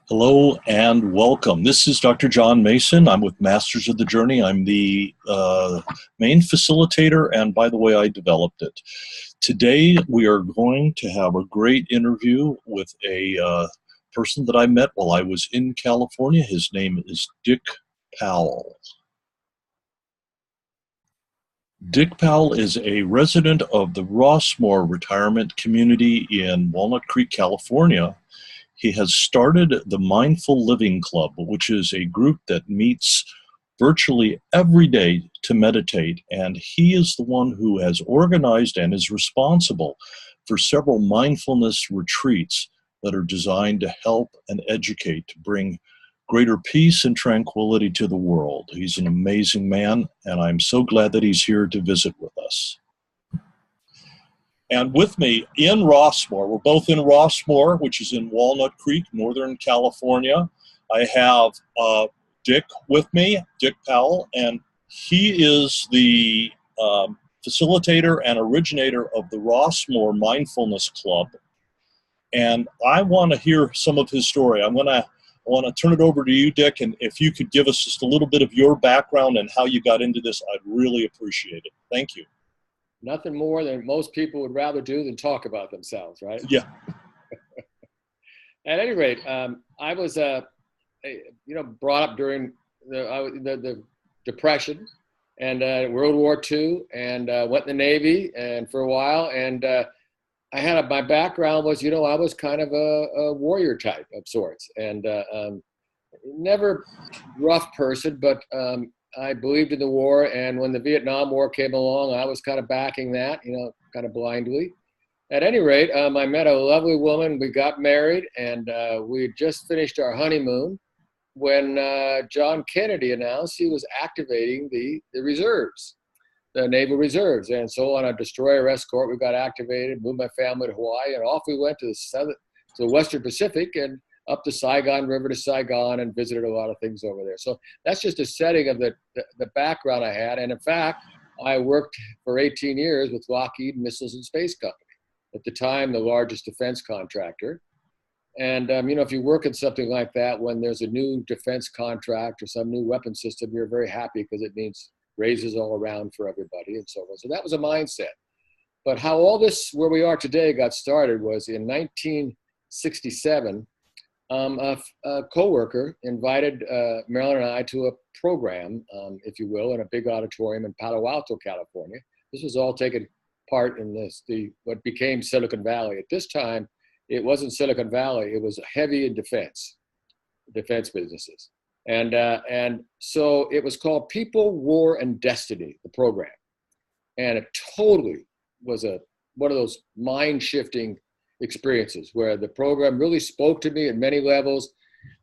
Hello and welcome. This is Dr. John Mason. I'm with Masters of the Journey. I'm the main facilitator, and by the way, I developed it. Today, we are going to have a great interview with a person that I met while I was in California. His name is Thich Powell. Thich Powell is a resident of the Rossmoor Retirement Community in Walnut Creek, California. He has started the Mindful Living Club, which is a group that meets virtually every day to meditate. And he is the one who has organized and is responsible for several mindfulness retreats that are designed to help and educate, to bring greater peace and tranquility to the world. He's an amazing man, and I'm so glad that he's here to visit with us. And with me in Rossmoor, we're both in Rossmoor, which is in Walnut Creek, Northern California. I have Thich with me, Thich Powell, and he is the facilitator and originator of the Rossmoor Mindfulness Club. And I want to hear some of his story. I want to turn it over to you, Thich, and if you could give us just a little bit of your background and how you got into this, I'd really appreciate it. Thank you. Nothing more than most people would rather do than talk about themselves, right? Yeah. At any rate, I was, brought up during the Depression and World War II, and went in the Navy and for a while. And my background was, I was kind of a warrior type of sorts, and never rough person, but I believed in the war, and when the Vietnam War came along, I was kind of backing that, kind of blindly. At any rate, I met a lovely woman. We got married, and we had just finished our honeymoon when John Kennedy announced he was activating the reserves, the naval reserves. And so on a destroyer escort, we got activated, moved my family to Hawaii, and off we went to the Western Pacific and up the Saigon River to Saigon, and visited a lot of things over there. So that's just a setting of the background I had. And in fact, I worked for 18 years with Lockheed Missiles and Space Company, at the time the largest defense contractor. And if you work in something like that, when there's a new defense contract or some new weapon system, you're very happy because it means raises all around for everybody and so on. So that was a mindset. But how all this, where we are today, got started was in 1967. A coworker invited Marilyn and I to a program, if you will, in a big auditorium in Palo Alto, California. This was all taken part in what became Silicon Valley. At this time, it wasn't Silicon Valley. It was heavy in defense businesses. And so it was called People, War, and Destiny, the program. And it totally was one of those mind-shifting experiences where the program really spoke to me at many levels,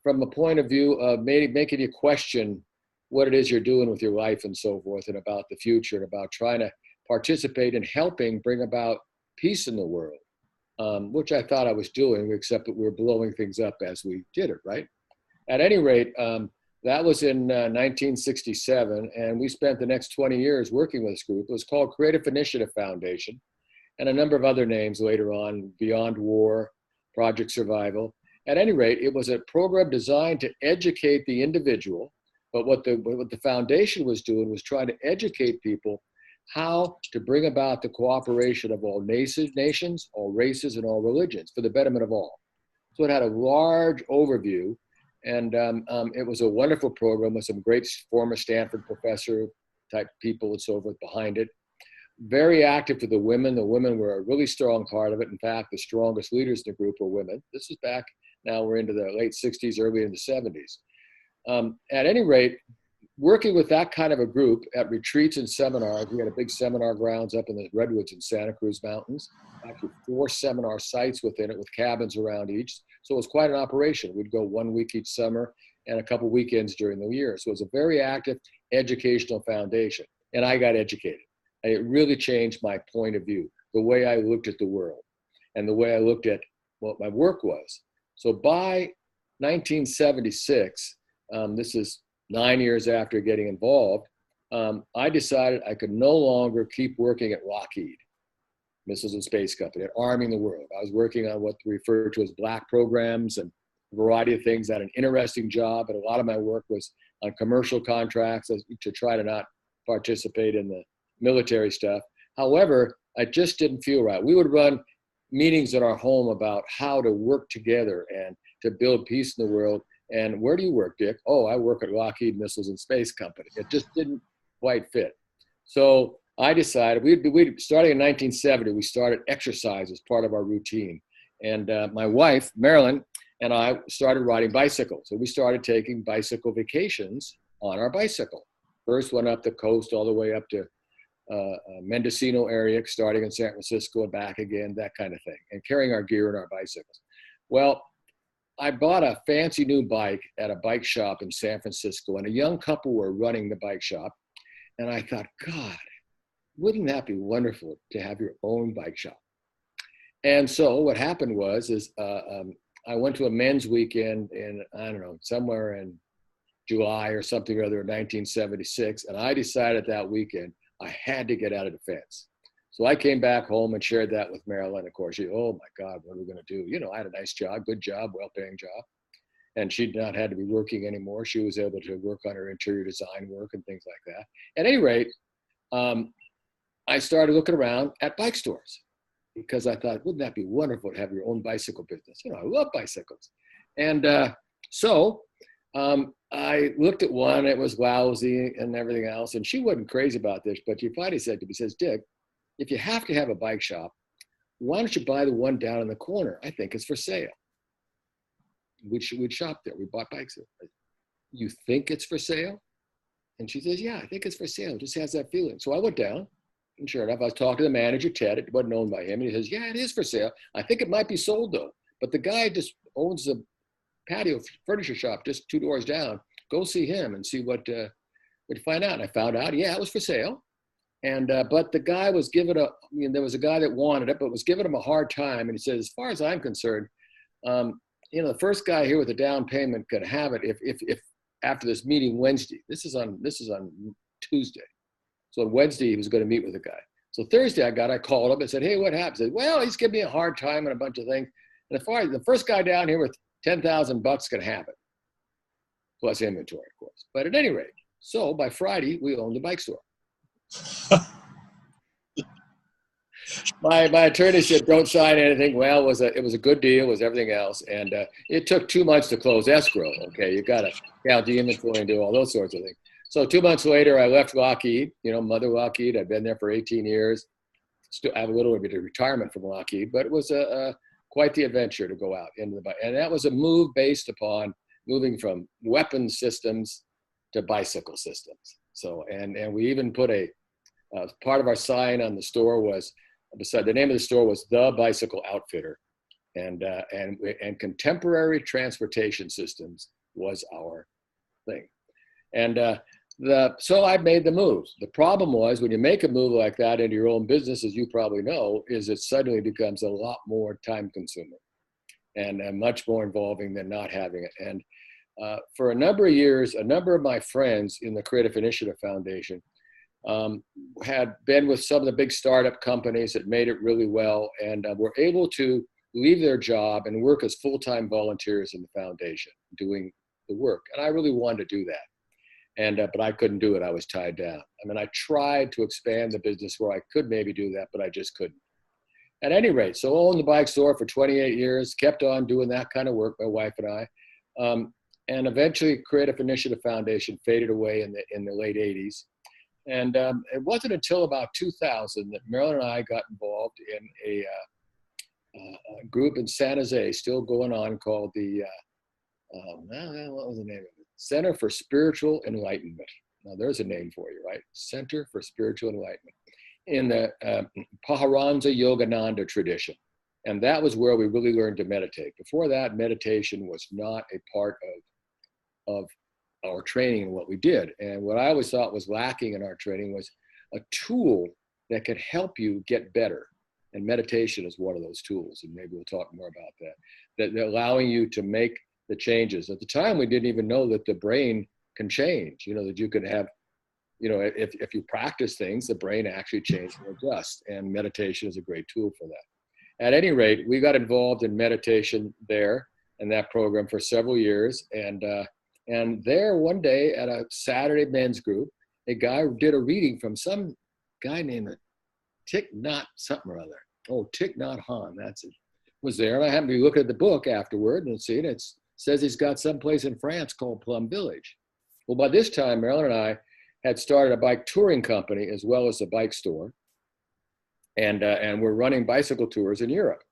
from the point of view of making you question what it is you're doing with your life and so forth, and about the future, and about trying to participate in helping bring about peace in the world, which I thought I was doing, except that we were blowing things up as we did it, right? At any rate, that was in 1967, and we spent the next 20 years working with this group. It was called Creative Initiative Foundation, and a number of other names later on, Beyond War, Project Survival. At any rate, it was a program designed to educate the individual, but what the foundation was doing was trying to educate people how to bring about the cooperation of all nations, all races, and all religions for the betterment of all. So it had a large overview, and it was a wonderful program with some great former Stanford professor type people and so forth behind it. Very active for the women. The women were a really strong part of it. In fact, the strongest leaders in the group were women. This is back, now we're into the late 60s, early in the 70s. At any rate, working with that kind of a group at retreats and seminars, we had a big seminar grounds up in the Redwoods and Santa Cruz Mountains, actually 4 seminar sites within it with cabins around each. So it was quite an operation. We'd go 1 week each summer and a couple weekends during the year. So it was a very active educational foundation, and I got educated. And it really changed my point of view, the way I looked at the world and the way I looked at what my work was. So by 1976, this is 9 years after getting involved, I decided I could no longer keep working at Lockheed Missiles and Space Company, at arming the world. I was working on what we refer to as black programs and a variety of things. I had an interesting job, and a lot of my work was on commercial contracts to try to not participate in the military stuff. However, I just didn't feel right. We would run meetings at our home about how to work together and to build peace in the world. And where do you work, Dick? Oh, I work at Lockheed Missiles and Space Company. It just didn't quite fit. So I decided, we starting in 1970, we started exercise as part of our routine. And my wife, Marilyn, and I started riding bicycles. So we started taking bicycle vacations on our bicycle. First went up the coast all the way up to Mendocino area, starting in San Francisco and back again, that kind of thing, and carrying our gear and our bicycles. Well, I bought a fancy new bike at a bike shop in San Francisco, and a young couple were running the bike shop. And I thought, God, wouldn't that be wonderful to have your own bike shop? And so what happened was, I went to a men's weekend in, I don't know, somewhere in July or something or other in 1976. And I decided that weekend I had to get out of defense. So I came back home and shared that with Marilyn. Of course, oh my God, what are we going to do? You know, I had a nice job, good job, well-paying job. And she'd not had to be working anymore. She was able to work on her interior design work and things like that. At any rate, I started looking around at bike stores because I thought, wouldn't that be wonderful to have your own bicycle business? You know, I love bicycles. And so I looked at one, it was lousy and everything else. And she wasn't crazy about this, but she finally said to me, says, Dick, if you have to have a bike shop, why don't you buy the one down in the corner? I think it's for sale. We'd shop there. We bought bikes there. You think it's for sale? And she says, yeah, I think it's for sale. It just has that feeling. So I went down, and sure enough, I was talking to the manager, Ted. It wasn't owned by him. And he says, yeah, it is for sale. I think it might be sold, though. But the guy just owns a patio furniture shop just 2 doors down. Go see him and see what we'd find out. And I found out, yeah, it was for sale. And but the guy was giving there was a guy that wanted it, but was giving him a hard time. And he said, as far as I'm concerned, you know, the first guy here with a down payment could have it if after this meeting Wednesday. This is on Tuesday. So on Wednesday he was going to meet with the guy. So Thursday I called him and said, hey, what happened? He said, well, he's giving me a hard time and a bunch of things. And as far as the first guy down here with $10,000 can have it, plus inventory, of course. But at any rate, so by Friday we owned the bike store. My attorney said, don't sign anything. Well, it was a good deal, was everything else. And it took 2 months to close escrow. Okay, you got to count the inventory and do all those sorts of things. So 2 months later, I left Lockheed, you know, Mother Lockheed. I'd been there for 18 years. Still have a little bit of retirement from Lockheed, but it was quite the adventure to go out into the bike. And that was a move based upon moving from weapon systems to bicycle systems. So, and we even put part of our sign on the store was, beside the name of the store was The Bicycle Outfitter, and contemporary transportation systems was our thing. And so I made the moves. The problem was when you make a move like that into your own business, as you probably know, is it suddenly becomes a lot more time consuming and much more involving than not having it. And for a number of years, a number of my friends in the Creative Initiative Foundation had been with some of the big startup companies that made it really well and were able to leave their job and work as full-time volunteers in the foundation doing the work. And I really wanted to do that. And but I couldn't do it. I was tied down. I mean, I tried to expand the business where I could maybe do that, but I just couldn't. At any rate, so I owned the bike store for 28 years, kept on doing that kind of work, my wife and I. And eventually Creative Initiative Foundation faded away in the late 80s. And it wasn't until about 2000 that Marilyn and I got involved in a group in San Jose, still going on, called the, what was the name of it? Center for Spiritual Enlightenment. Now there's a name for you, right? Center for Spiritual Enlightenment in the Paharansa Yogananda tradition. And that was where we really learned to meditate. Before that, meditation was not a part of our training and what we did. And what I always thought was lacking in our training was a tool that could help you get better. And meditation is one of those tools. And maybe we'll talk more about that. That allowing you to make the changes. At the time, we didn't even know that the brain can change, you know, that you could have, you know, if you practice things, the brain actually changes and adjusts. And meditation is a great tool for that. At any rate, we got involved in meditation there. in that program for several years. And there one day at a Saturday men's group, a guy did a reading from some guy named Thich Nhat something or other. Oh, Thich Nhat Hanh, that's it. Was there. And I happened to be looking at the book afterward and see it. It says he's got some place in France called Plum Village. Well, by this time, Marilyn and I had started a bike touring company as well as a bike store. And we're running bicycle tours in Europe.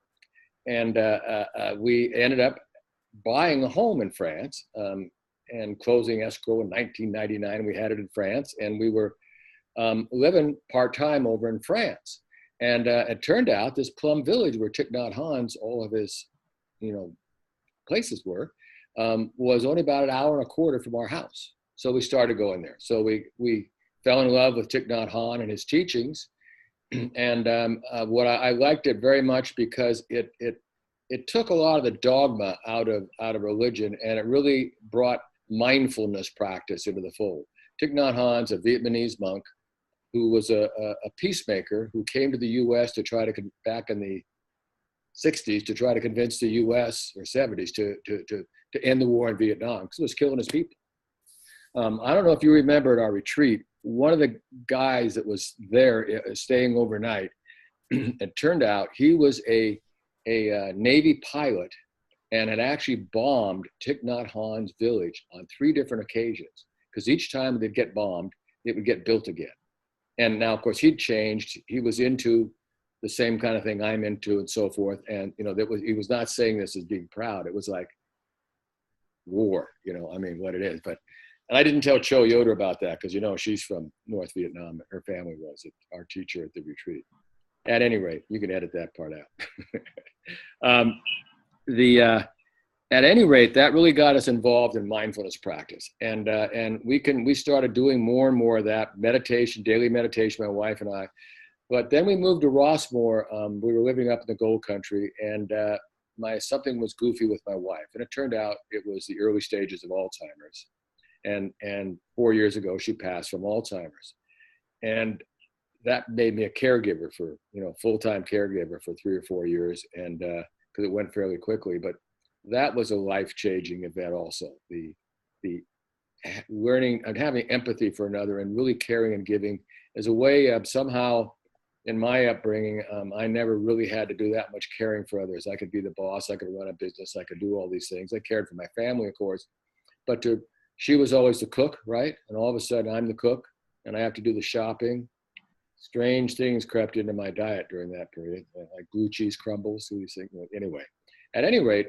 And we ended up buying a home in France and closing escrow in 1999. We had it in France, and we were living part-time over in France. And it turned out this Plum Village where Thich Nhat Hanh's, all of his, places were, was only about an hour and a quarter from our house. So we started going there. So we fell in love with Thich Nhat Hanh and his teachings. And what I liked it very much because it took a lot of the dogma out of religion, and it really brought mindfulness practice into the fold. Thich Nhat Hanh's a Vietnamese monk who was a peacemaker who came to the U.S. to try to, back in the 60s, to try to convince the U.S. or 70s to end the war in Vietnam because it was killing his people. I don't know if you remember at our retreat, one of the guys that was there staying overnight, it turned out he was a Navy pilot and had actually bombed Thich Nhat Hanh's village on 3 different occasions, because each time they'd get bombed, it would get built again. And now, of course, he'd changed. He was into the same kind of thing I'm into and so forth. And, he was not saying this as being proud. It was like war, what it is. And I didn't tell Cho Yoder about that because, she's from North Vietnam. Her family was our teacher at the retreat. At any rate, you can edit that part out. At any rate, that really got us involved in mindfulness practice. And we started doing more and more of that meditation, daily meditation, my wife and I. But then we moved to Rossmoor. We were living up in the Gold Country, and something was goofy with my wife. And it turned out it was the early stages of Alzheimer's. And 4 years ago, she passed from Alzheimer's. And that made me a caregiver for, full-time caregiver for 3 or 4 years. And because it went fairly quickly, but that was a life-changing event also. The learning and having empathy for another and really caring and giving as a way of somehow, in my upbringing, I never really had to do that much caring for others. I could be the boss, I could run a business, I could do all these things. I cared for my family, of course, but she was always the cook, right? And all of a sudden I'm the cook and I have to do the shopping. Strange things crept into my diet during that period, like blue cheese crumbles, these things. Anyway, at any rate,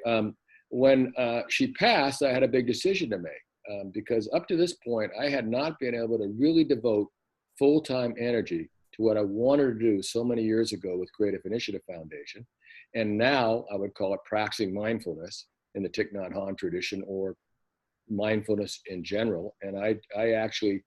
when she passed, I had a big decision to make because up to this point, I had not been able to really devote full-time energy to what I wanted to do so many years ago with Creative Initiative Foundation. And now I would call it practicing mindfulness in the Thich Nhat Hanh tradition, or mindfulness in general. And I actually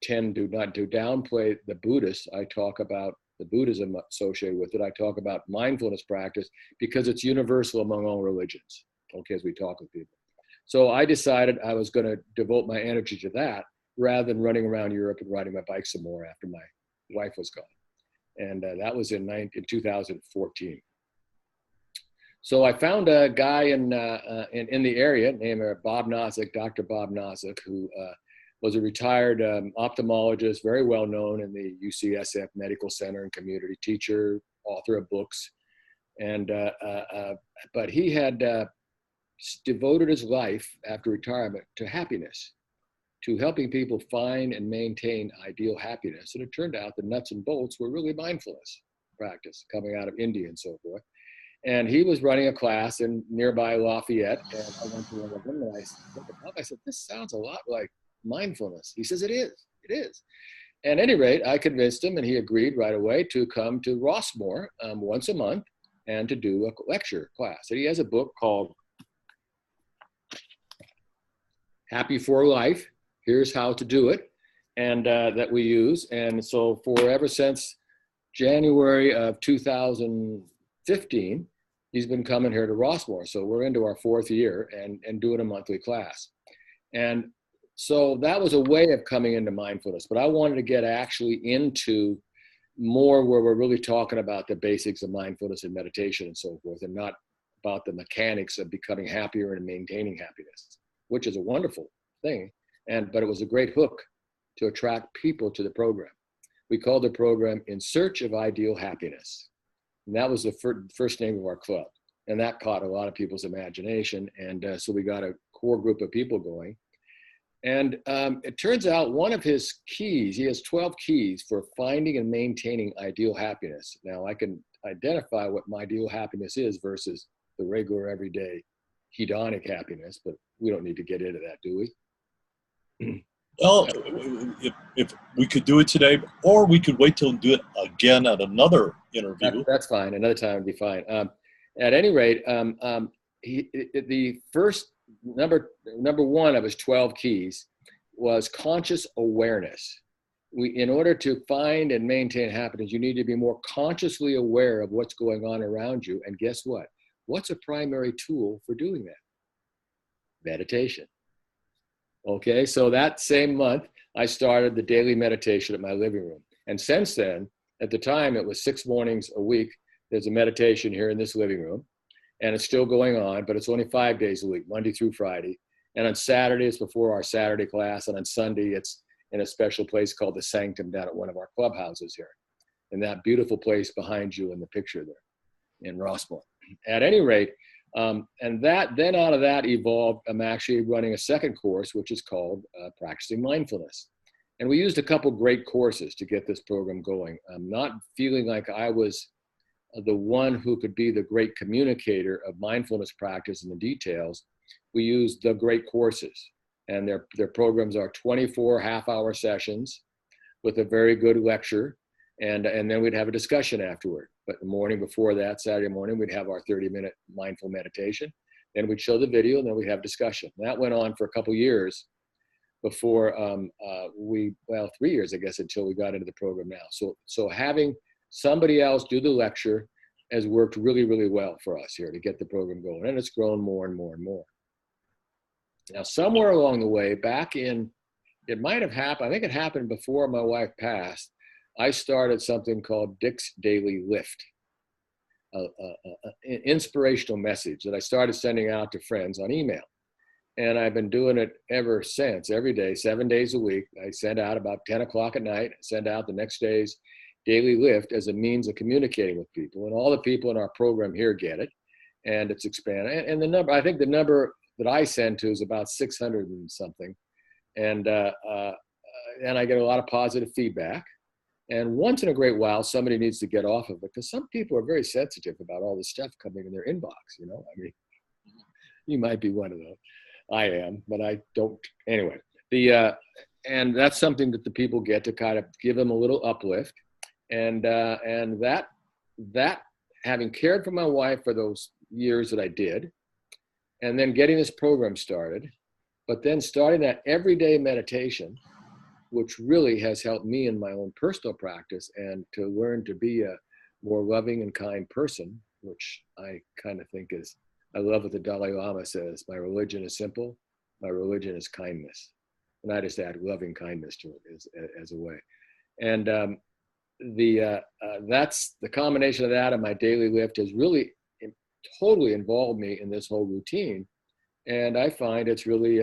tend to not to downplay the Buddhists. I talk about the Buddhism associated with it. I talk about mindfulness practice because it's universal among all religions, okay, as we talk with people. So I decided I was going to devote my energy to that rather than running around Europe and riding my bike some more after my wife was gone. And that was in 2014. So I found a guy in the area named Bob Nozick, Dr. Bob Nozick, who was a retired ophthalmologist, very well known in the UCSF Medical Center and community teacher, author of books. And but he had devoted his life after retirement to happiness, to helping people find and maintain ideal happiness. And it turned out the nuts and bolts were really mindfulness practice coming out of India and so forth. And he was running a class in nearby Lafayette. And I went to one of them and I said, this sounds a lot like mindfulness. He says, it is. At any rate, I convinced him and he agreed right away to come to Rossmoor once a month and to do a lecture class. And he has a book called Happy for Life. Here's how to do it. And that we use. And so ever since January of 2015, he's been coming here to Rossmoor. So we're into our 4th year and doing a monthly class. And so that was a way of coming into mindfulness, but I wanted to get actually into more where we're really talking about the basics of mindfulness and meditation and so forth, and not about the mechanics of becoming happier and maintaining happiness, which is a wonderful thing. But it was a great hook to attract people to the program. We called the program In Search of Ideal Happiness. And that was the first name of our club. And that caught a lot of people's imagination. And so we got a core group of people going. And it turns out one of his keys, he has 12 keys for finding and maintaining ideal happiness. Now I can identify what my ideal happiness is versus the regular everyday hedonic happiness, but we don't need to get into that, do we? Well, if we could do it today, or we could wait till and do it again at another interview. That's fine. Another time would be fine. At any rate, the first number one of his 12 keys was conscious awareness. In order to find and maintain happiness, you need to be more consciously aware of what's going on around you. And guess what? What's a primary tool for doing that? Meditation. Okay, so that same month, I started the daily meditation at my living room. And since then, at the time, it was 6 mornings a week. There's a meditation here in this living room. And it's still going on, but it's only 5 days a week, Monday through Friday. And on Saturdays before our Saturday class, and on Sunday, it's in a special place called the Sanctum down at one of our clubhouses here. In that beautiful place behind you in the picture there in Rossmoor. At any rate, and then out of that evolved, I'm actually running a second course, which is called Practicing Mindfulness. And we used a couple great courses to get this program going. I'm not feeling like I was the one who could be the great communicator of mindfulness practice and the details. We used the great courses, and their programs are 24 half-hour sessions with a very good lecture, and then we'd have a discussion afterward. But the morning before that, Saturday morning, we'd have our 30-minute mindful meditation. Then we'd show the video, and then we'd have discussion. And that went on for a couple years before 3 years, I guess, until we got into the program now. So having somebody else do the lecture has worked really, really well for us here to get the program going. And it's grown more and more and more. Now, somewhere along the way, it might have happened, I think it happened before my wife passed, I started something called Dick's Daily Lift, an inspirational message that I started sending out to friends on email. And I've been doing it ever since, every day, 7 days a week. I send out about 10 o'clock at night, send out the next day's daily lift as a means of communicating with people. And all the people in our program here get it. And it's expanded. And I think the number that I send to is about 600 and something. And I get a lot of positive feedback. And once in a great while, somebody needs to get off of it, because some people are very sensitive about all this stuff coming in their inbox. I mean, you might be one of those. I am, but I don't. Anyway, and that's something that the people get to kind of give them a little uplift. And that having cared for my wife for those years that I did, and then getting this program started, but then starting that everyday meditation, which really has helped me in my own personal practice and to learn to be a more loving and kind person, which I kind of think is, I love what the Dalai Lama says, my religion is simple, my religion is kindness. And I just add loving kindness to it as a way. And that's the combination of that and my daily lift has really totally involved me in this whole routine. And I find it's really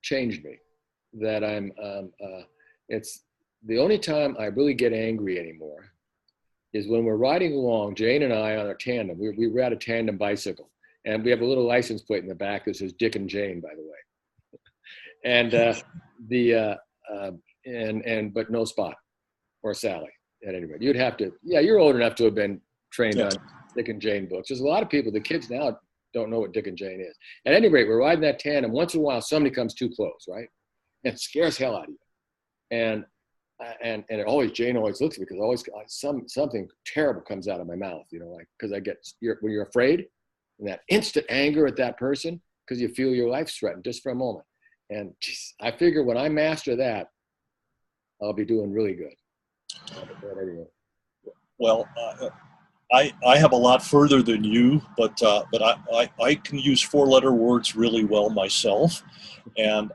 changed me. That it's the only time I really get angry anymore is when we're riding along, Jane and I on our tandem. We ride a tandem bicycle, and we have a little license plate in the back that says Dick and Jane, by the way. And but no Spot or Sally at any rate. You'd have to, you're old enough to have been trained on Dick and Jane books. There's a lot of people, the kids now don't know what Dick and Jane is. At any rate, we're riding that tandem. Once in a while, somebody comes too close, right? And it scares hell out of you. And Jane always looks at me because always something terrible comes out of my mouth, because when you're afraid, and that instant anger at that person because you feel your life's threatened just for a moment. And I figure when I master that, I'll be doing really good. Well, I have a lot further than you, but I can use 4-letter words really well myself, and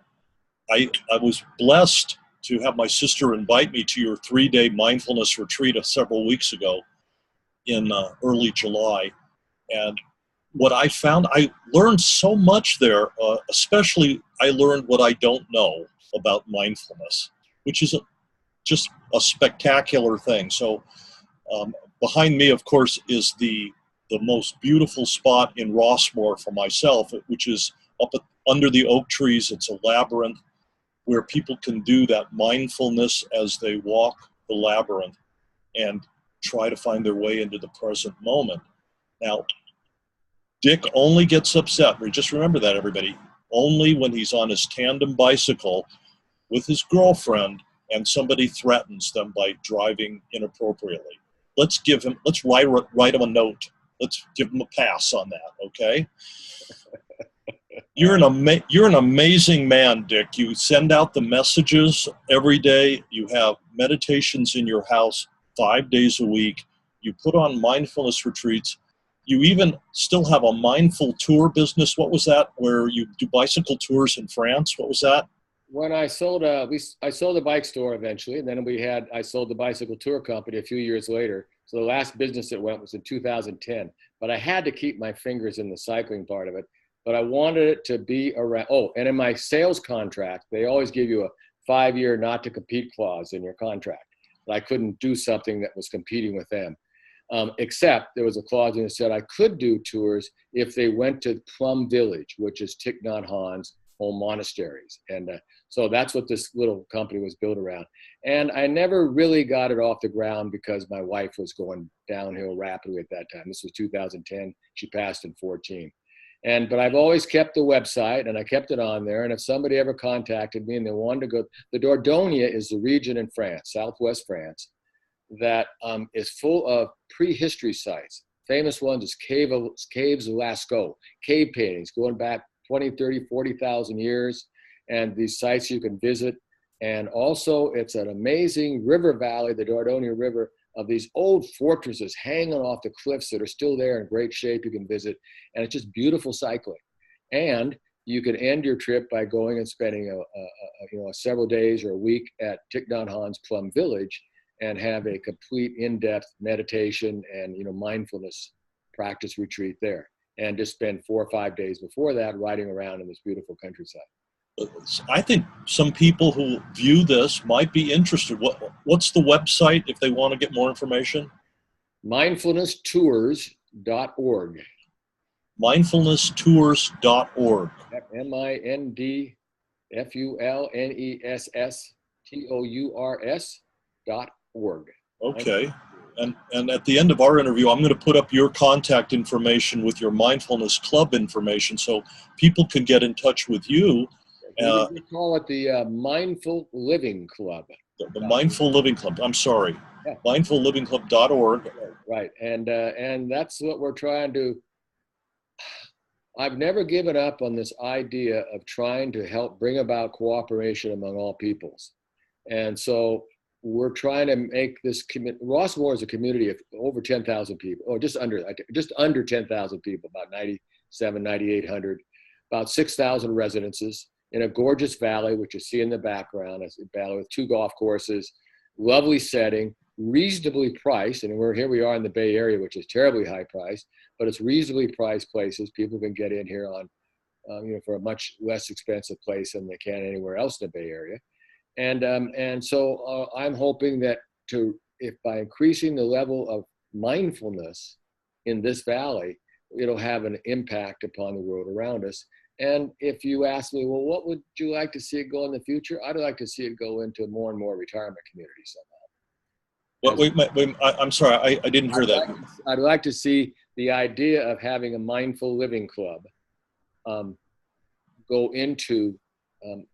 I was blessed to have my sister invite me to your 3-day mindfulness retreat several weeks ago. in early July. And what I found, I learned so much there, especially I learned what I don't know about mindfulness, which is just a spectacular thing. So behind me, of course, is the most beautiful spot in Rossmoor for myself, which is under the oak trees. It's a labyrinth where people can do that mindfulness as they walk the labyrinth and try to find their way into the present moment. Now, Dick only gets upset, just remember that, everybody, only when he's on his tandem bicycle with his girlfriend and somebody threatens them by driving inappropriately. Let's write him a note. Let's give him a pass on that, okay? You're an amazing man, Dick. You send out the messages every day. You have meditations in your house 5 days a week. You put on mindfulness retreats. You even still have a mindful tour business. What was that? Where you do bicycle tours in France? What was that? When I sold, I sold the bike store eventually, and then I sold the bicycle tour company a few years later. So the last business that went was in 2010. But I had to keep my fingers in the cycling part of it. But I wanted it to be around. Oh, and in my sales contract, they always give you a 5-year not to compete clause in your contract. I couldn't do something that was competing with them. Except there was a clause in it that said I could do tours if they went to Plum Village, which is Thich Nhat Hanh's home monasteries. And so that's what this little company was built around. And I never really got it off the ground because my wife was going downhill rapidly at that time. This was 2010. She passed in 2014. But I've always kept the website, and I kept it on there. And if somebody ever contacted me and they wanted to go, the Dordogne is the region in France, southwest France, that is full of prehistory sites. Famous ones is Caves of Lascaux, cave paintings going back 20, 30, 40,000 years. And these sites you can visit. And also it's an amazing river valley, the Dordogne River, of these old fortresses hanging off the cliffs that are still there in great shape you can visit. And it's just beautiful cycling. And you can end your trip by going and spending several days or a week at Thich Nhat Hanh's Plum Village and have a complete in-depth meditation and mindfulness practice retreat there. And just spend 4 or 5 days before that riding around in this beautiful countryside. I think some people who view this might be interested. What's the website if they want to get more information? Mindfulnesstours.org. Mindfulnesstours.org. Mindfulnesstours.org. Okay. And at the end of our interview, I'm going to put up your contact information with your Mindfulness Club information so people can get in touch with you. We call it the Mindful Living Club. The Mindful Living Club. I'm sorry. Yeah. Mindfullivingclub.org. Right. And that's what we're trying to. I've never given up on this idea of trying to help bring about cooperation among all peoples. And so we're trying to make this Rossmoor is a community of over 10,000 people, or just under 10,000 people, about 9,800, about 6,000 residences in a gorgeous valley, which you see in the background. It's a valley with 2 golf courses, lovely setting, reasonably priced. And we are in the Bay Area, which is terribly high priced, but it's reasonably priced places. People can get in here on, for a much less expensive place than they can anywhere else in the Bay Area. And so I'm hoping that if by increasing the level of mindfulness in this valley, it'll have an impact upon the world around us. And if you ask me, well, what would you like to see it go in the future? I'd like to see it go into more and more retirement communities somehow. Wait, I'm sorry, I didn't hear that. I'd like to see the idea of having a mindful living club go into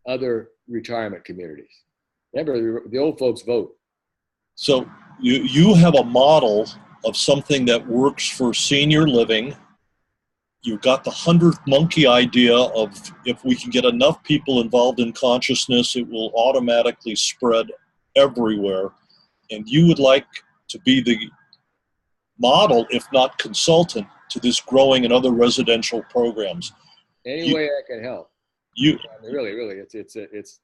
other retirement communities. Remember, the old folks vote. So you have a model of something that works for senior living. You've got the 100th monkey idea of if we can get enough people involved in consciousness, it will automatically spread everywhere. And you would like to be the model, if not consultant, to this growing and other residential programs. Any way I can help. Really, it's.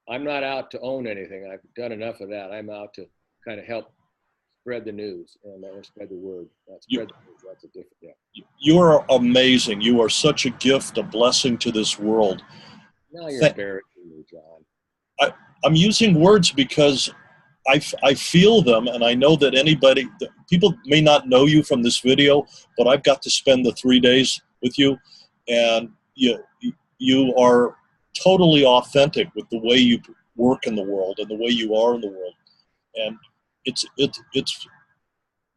I'm not out to own anything. I've done enough of that. I'm out to kind of help spread the news and spread the word. You, Spread the news. That's a different. Yeah. you are amazing. You are such a gift, a blessing to this world. Now you're embarrassing me, John. I'm using words because I feel them, and I know that people may not know you from this video, but I've got to spend the 3 days with you, and you are totally authentic with the way you work in the world and the way you are in the world, and it's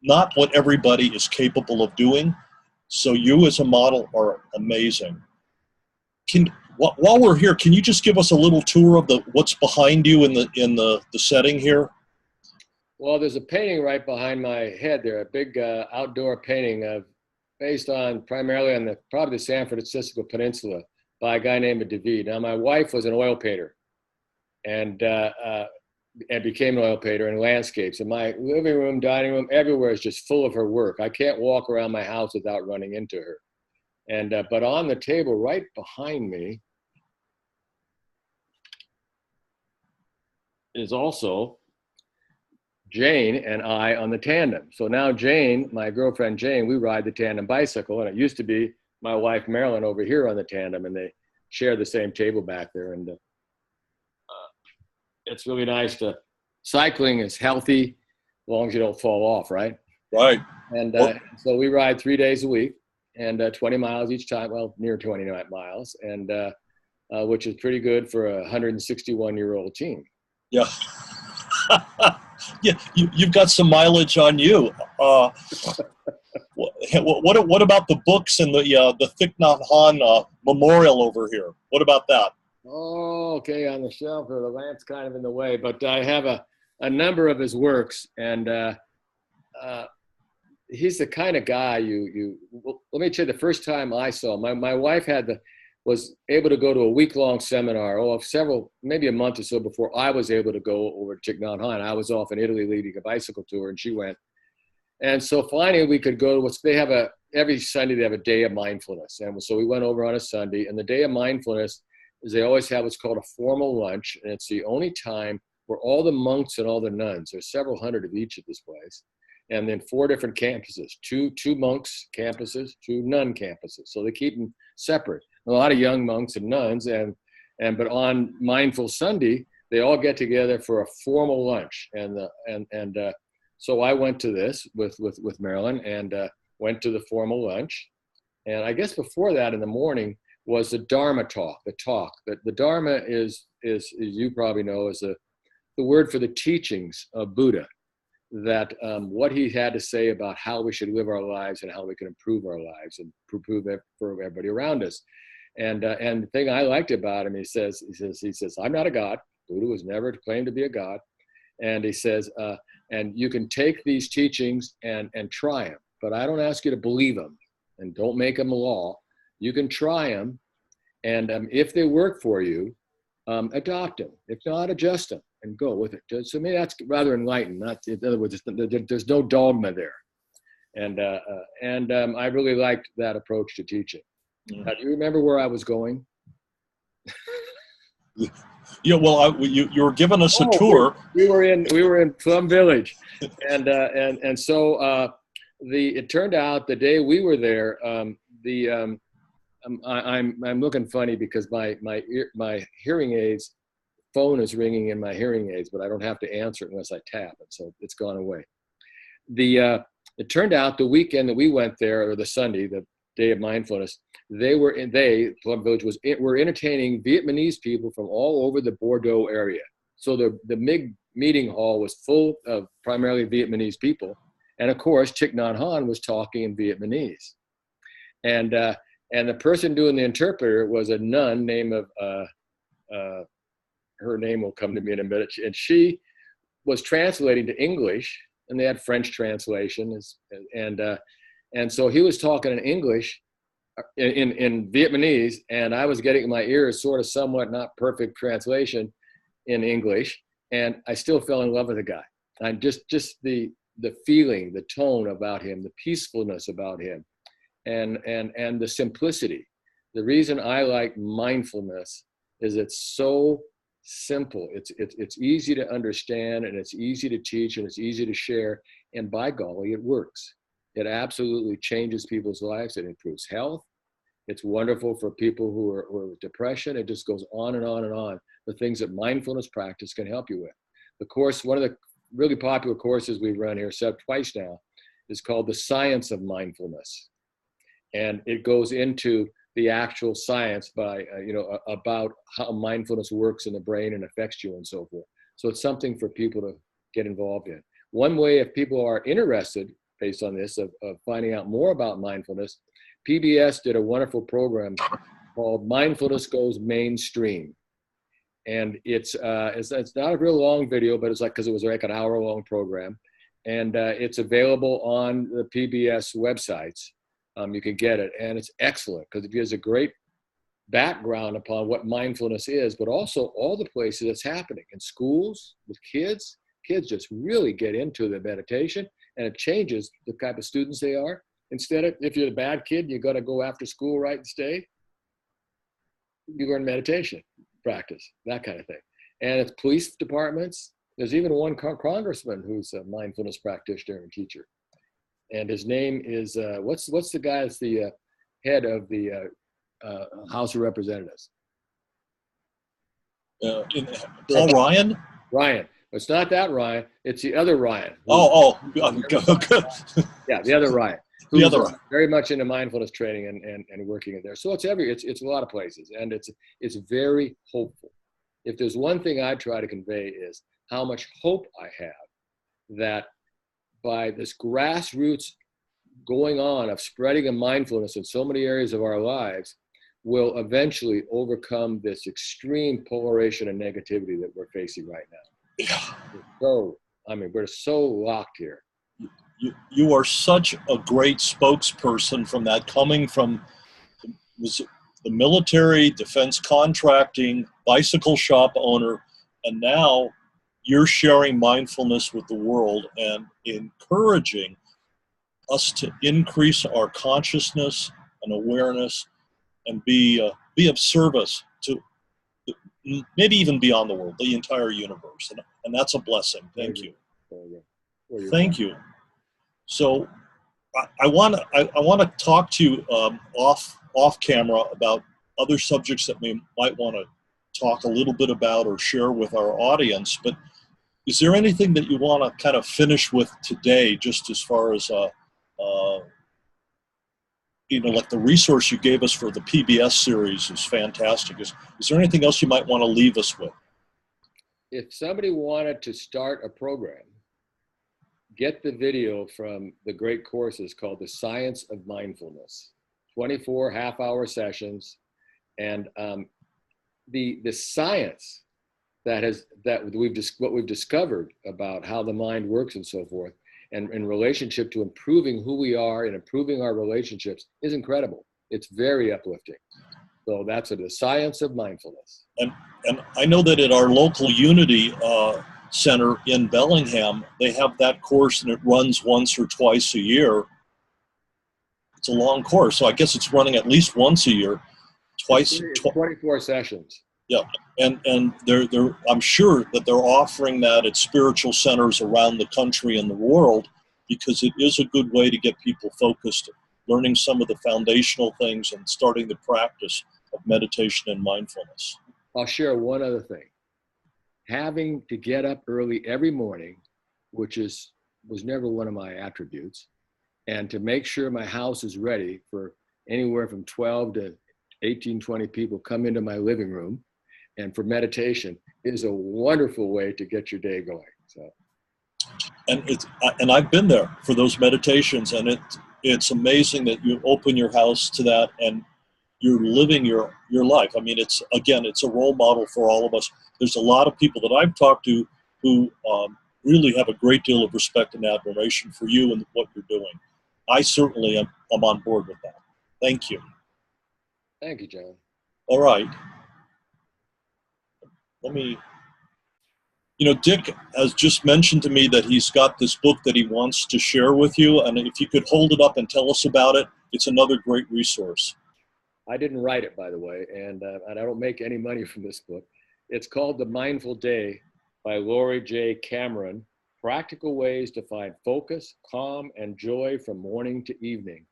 not what everybody is capable of doing. So you as a model are amazing. While we're here, can you just give us a little tour of what's behind you in the setting here? Well, there's a painting right behind my head there, a big outdoor painting based on primarily on probably the San Francisco Peninsula by a guy named David. Now, my wife was an oil painter and became an oil painter in landscapes. And my living room, dining room, everywhere is just full of her work. I can't walk around my house without running into her. And but on the table right behind me is also Jane and I on the tandem. So now Jane, my girlfriend Jane, we ride the tandem bicycle, and it used to be my wife Marilyn over here on the tandem, and they share the same table back there. And it's really nice cycling is healthy as long as you don't fall off, right? Right. And so we ride 3 days a week and 20 miles each time, well, near 20 miles, and which is pretty good for a 161-year-old team. Yeah. Yeah, you've got some mileage on you. What about the books and the Thich Nhat Hanh memorial over here? What about that? Oh, okay, on the shelf, or the lamp's kind of in the way, but I have a number of his works, and he's the kind of guy well, let me tell you, the first time I saw him, my wife was able to go to a week-long seminar, maybe a month or so before I was able to go over to Thich Nhat Hanh. I was off in Italy leading a bicycle tour, and she went. And so finally we could go to every Sunday they have a day of mindfulness. And so we went over on a Sunday, and the day of mindfulness is they always have what's called a formal lunch. And it's the only time where all the monks and all the nuns, there's several hundred of each at this place, and then 4 different campuses, two monks campuses, 2 nun campuses. So they keep them separate. A lot of young monks and nuns, but on Mindful Sunday, they all get together for a formal lunch. So I went to this with Marilyn and went to the formal lunch. And I guess before that in the morning was the Dharma talk, the Dharma is, as you probably know, is the word for the teachings of Buddha, that what he had to say about how we should live our lives and how we can improve our lives and improve it for everybody around us. And the thing I liked about him, he says, I'm not a god. Buddha was never claimed to be a god. And he says, and you can take these teachings and try them, but I don't ask you to believe them and don't make them a law. You can try them. And if they work for you, adopt them. If not, adjust them and go with it. So maybe that's rather enlightened. In other words, there's no dogma there. And I really liked that approach to teaching. Do you remember where I was going? Yeah, well, you were giving us a tour. We were in Plum Village, and so it turned out the day we were there, I'm looking funny because my hearing aids phone is ringing in my hearing aids, but I don't have to answer it unless I tap it, so it's gone away. It turned out the weekend that we went there, or the Sunday, the day of mindfulness, Plum Village were entertaining Vietnamese people from all over the Bordeaux area. So the big meeting hall was full of primarily Vietnamese people, and of course Thich Nhat Hanh was talking in Vietnamese, and the person doing the interpreter was a nun named her name will come to me in a minute, and she was translating to English, and they had French translation, and so he was talking in English. In Vietnamese, and I was getting in my ears sort of somewhat not perfect translation in English, and I still fell in love with the guy. And just the feeling, the tone about him, the peacefulness about him, and the simplicity. The reason I like mindfulness is it's so simple. It's easy to understand, and it's easy to teach, and it's easy to share, And by golly, it works. It absolutely changes people's lives. It improves health. It's wonderful for people who are with depression. It just goes on and on and on. The things that mindfulness practice can help you with. The course, one of the really popular courses we've run here, set twice now, is called The Science of Mindfulness. And it goes into the actual science about how mindfulness works in the brain and affects you and so forth. So it's something for people to get involved in. One way, if people are interested, based on this, of finding out more about mindfulness, PBS did a wonderful program called Mindfulness Goes Mainstream. And it's not a real long video, but it's like, because it was like an hour-long program. And it's available on the PBS websites. You can get it, and it's excellent because it gives a great background upon what mindfulness is, but also all the places it's happening in schools with kids. Kids just really get into the meditation, and it changes the type of students they are. Instead of, if you're a bad kid, you got to go after school, right, and stay, you learn meditation practice, that kind of thing. And it's police departments. There's even one congressman who's a mindfulness practitioner and teacher. And his name is, what's the guy that's the head of the House of Representatives? Paul Ryan? Ryan. It's not that Ryan. It's the other Ryan. Good. Yeah, the other Ryan. The other Ryan. Very much into mindfulness training and working in there. So it's a lot of places, and it's very hopeful. If there's one thing I try to convey is how much hope I have that by this grassroots going on of spreading a mindfulness in so many areas of our lives will eventually overcome this extreme polarization and negativity that we're facing right now. Yeah. We're so locked here. You are such a great spokesperson from that, coming from the military, defense contracting, bicycle shop owner, and now you're sharing mindfulness with the world and encouraging us to increase our consciousness and awareness and be of service to maybe even beyond the world, the entire universe. And that's a blessing. Thank you. Thank you. So I want to talk to you off camera about other subjects that we might want to talk a little bit about or share with our audience. But is there anything that you want to kind of finish with today, just as far as like the resource you gave us for the PBS series is fantastic. Is there anything else you might want to leave us with? If somebody wanted to start a program, get the video from the great courses called The Science of Mindfulness, 24 half-hour sessions, and the science what we've discovered about how the mind works and so forth, and in relationship to improving who we are and improving our relationships is incredible. It's very uplifting. So that's the Science of Mindfulness. And I know that at our local Unity Center in Bellingham, they have that course, and it runs once or twice a year. It's a long course, so I guess it's running at least once a year, twice. 24 sessions. Yeah, and they're I'm sure that they're offering that at spiritual centers around the country and the world, because it is a good way to get people focused, learning some of the foundational things and starting the practice of meditation and mindfulness. I'll share one other thing. Having to get up early every morning, which was never one of my attributes, and to make sure my house is ready for anywhere from 12 to 18, 20 people come into my living room, and for meditation is a wonderful way to get your day going. So, and I've been there for those meditations, and it's amazing that you open your house to that and you're living your life. I mean, it's a role model for all of us. There's a lot of people that I've talked to who really have a great deal of respect and admiration for you and what you're doing. I certainly am on board with that. Thank you. Thank you, John. All right. Dick has just mentioned to me that he's got this book that he wants to share with you. And if you could hold it up and tell us about it, it's another great resource. I didn't write it, by the way, and I don't make any money from this book. It's called The Mindful Day by Laurie J. Cameron, Practical ways to find focus, calm, and joy from morning to evening.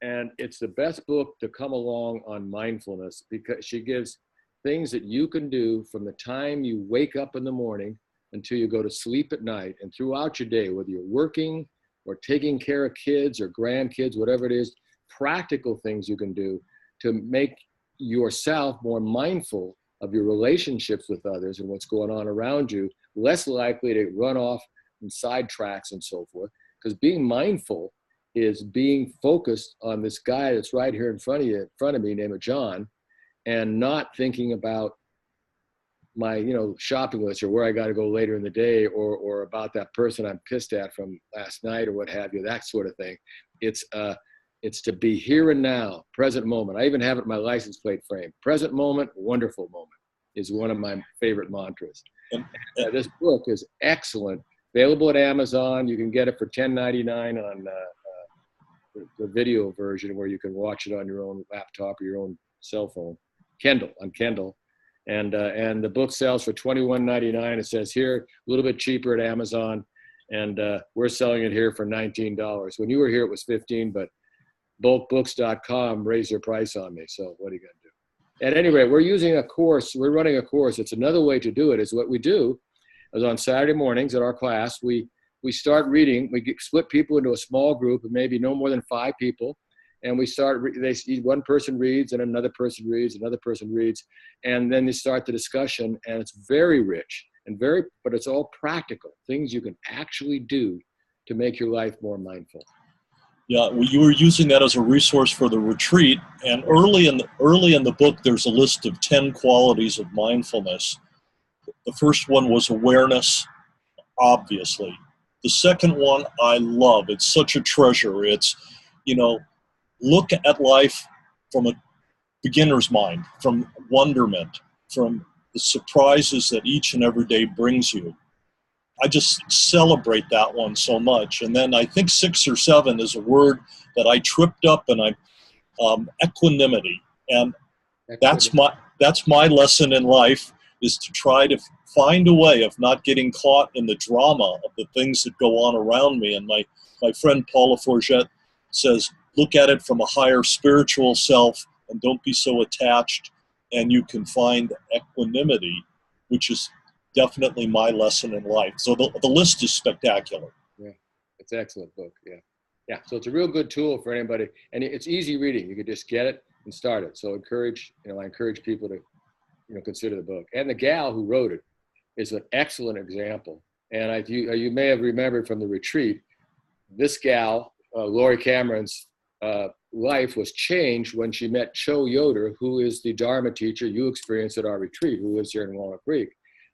And it's the best book to come along on mindfulness because she gives things that you can do from the time you wake up in the morning until you go to sleep at night and throughout your day, whether you're working or taking care of kids or grandkids, whatever it is, practical things you can do to make yourself more mindful of your relationships with others and what's going on around you, less likely to run off in sidetracks and so forth. Because being mindful is being focused on this guy that's right here in front of me, named John, and not thinking about my, shopping list or where I got to go later in the day or about that person I'm pissed at from last night or what have you, that sort of thing. It's to be here and now, present moment. I even have it in my license plate frame. Present moment, wonderful moment is one of my favorite mantras. This book is excellent. Available at Amazon. You can get it for $10.99 on the video version where you can watch it on your own laptop or your own cell phone, on Kindle. And the book sells for $21.99. It says here, a little bit cheaper at Amazon. And we're selling it here for $19. When you were here, it was $15, but bulkbooks.com raised their price on me. So what are you going to do? At any rate, we're running a course. It's another way to do it is what we do is on Saturday mornings at our class, we start reading. We split people into a small group of maybe no more than 5 people. And we start, one person reads and another person reads, and then they start the discussion, and it's very rich but it's all practical, things you can actually do to make your life more mindful. Yeah, well, you were using that as a resource for the retreat, and early in the book, there's a list of 10 qualities of mindfulness. The first one was awareness, obviously. The second one I love. It's such a treasure. It's, look at life from a beginner's mind, from wonderment, from the surprises that each and every day brings you. I just celebrate that one so much. And then I think 6 or 7 is a word that I tripped up, and equanimity. And that's my lesson in life, is to try to find a way of not getting caught in the drama of the things that go on around me. And my friend Paula Forget says, look at it from a higher spiritual self and don't be so attached, and you can find equanimity, which is definitely my lesson in life. So the list is spectacular. Yeah, it's an excellent book. Yeah. So it's a real good tool for anybody, and it's easy reading. You can just get it and start it. So I encourage people to, consider the book. And the gal who wrote it is an excellent example. And you may have remembered from the retreat, this gal, Lori Cameron's life was changed when she met Cho Yoder, who is the Dharma teacher you experienced at our retreat, who lives here in Walnut Creek,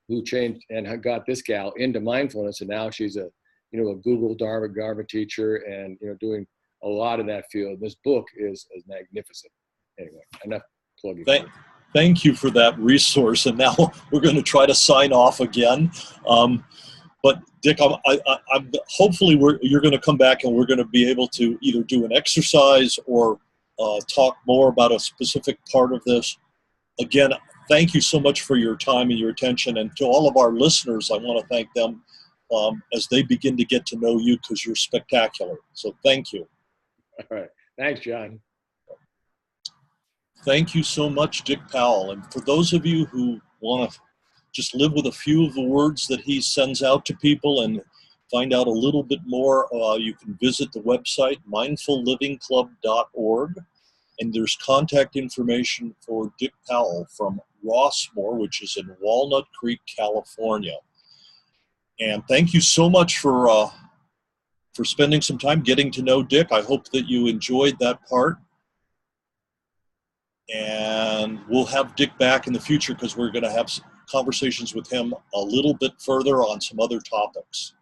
who changed and got this gal into mindfulness. And now she's a Google Dharma teacher and, doing a lot in that field. This book is magnificent. Anyway, enough plugging. Thank you for that resource. And now we're going to try to sign off again. But Dick, I'm hopefully you're going to come back and we're going to be able to either do an exercise or talk more about a specific part of this. Again, thank you so much for your time and your attention. And to all of our listeners, I want to thank them as they begin to get to know you, because you're spectacular. So thank you. All right. Thanks, John. Thank you so much, Dick Powell. And for those of you who want to just live with a few of the words that he sends out to people and find out a little bit more, you can visit the website, mindfullivingclub.org. And there's contact information for Dick Powell from Rossmoor, which is in Walnut Creek, California. And thank you so much for spending some time getting to know Dick. I hope that you enjoyed that part. And we'll have Dick back in the future because we're going to have conversations with him a little bit further on some other topics.